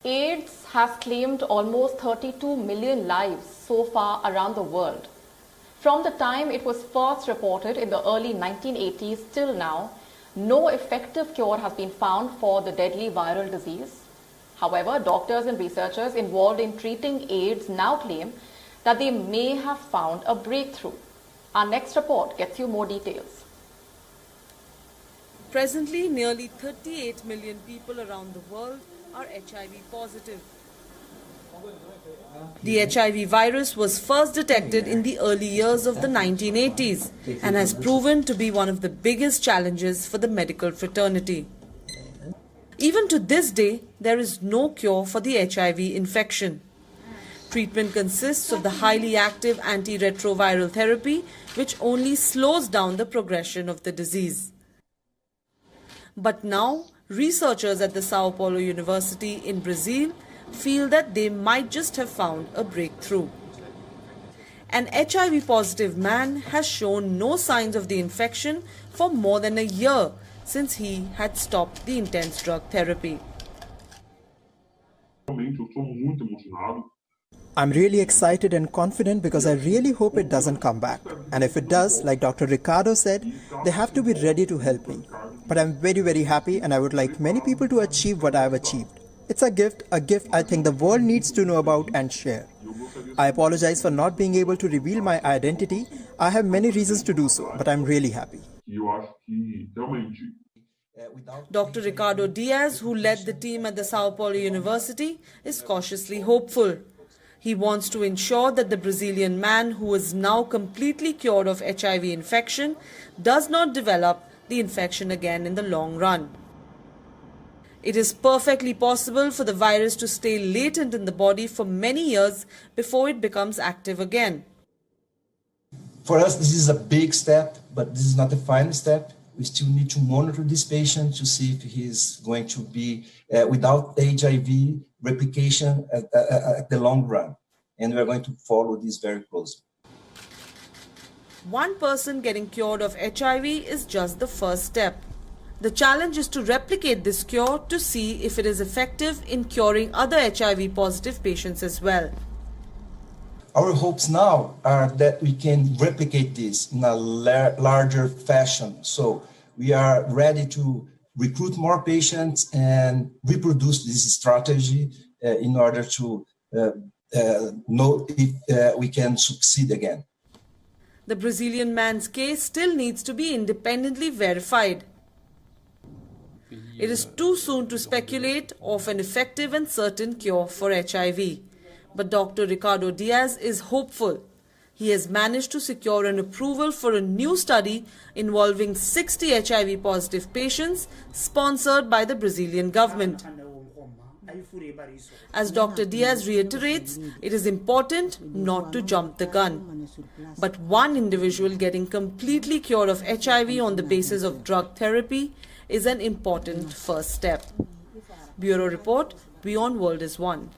AIDS has claimed almost 32 million lives so far around the world. From the time it was first reported in the early 1980s till now, no effective cure has been found for the deadly viral disease. However, doctors and researchers involved in treating AIDS now claim that they may have found a breakthrough. Our next report gets you more details. Presently, nearly 38 million people around the world are HIV positive. The HIV virus was first detected in the early years of the 1980s and has proven to be one of the biggest challenges for the medical fraternity. Even to this day, there is no cure for the HIV infection. Treatment consists of the highly active antiretroviral therapy, which only slows down the progression of the disease. But now, researchers at the Sao Paulo University in Brazil feel that they might just have found a breakthrough. An HIV-positive man has shown no signs of the infection for more than a year since he had stopped the intense drug therapy. I'm really excited and confident because I really hope it doesn't come back. And if it does, like Dr. Ricardo said, they have to be ready to help me. But I'm very, very happy and I would like many people to achieve what I've achieved. It's a gift I think the world needs to know about and share. I apologize for not being able to reveal my identity. I have many reasons to do so, but I'm really happy. Dr. Ricardo Diaz, who led the team at the Sao Paulo University, is cautiously hopeful. He wants to ensure that the Brazilian man, who is now completely cured of HIV infection, does not develop the infection again in the long run. It is perfectly possible for the virus to stay latent in the body for many years before it becomes active again. For us, this is a big step, but this is not the final step. We still need to monitor this patient to see if he is going to be without HIV replication at the long run. And we are going to follow this very closely. One person getting cured of HIV is just the first step. The challenge is to replicate this cure to see if it is effective in curing other HIV-positive patients as well. Our hopes now are that we can replicate this in a larger fashion. So we are ready to recruit more patients and reproduce this strategy in order to know if we can succeed again. The Brazilian man's case still needs to be independently verified. It is too soon to speculate of an effective and certain cure for HIV. But Dr. Ricardo Diaz is hopeful. He has managed to secure an approval for a new study involving 60 HIV-positive patients sponsored by the Brazilian government. As Dr. Diaz reiterates, it is important not to jump the gun. But one individual getting completely cured of HIV on the basis of drug therapy is an important first step. Bureau Report, Beyond World is One.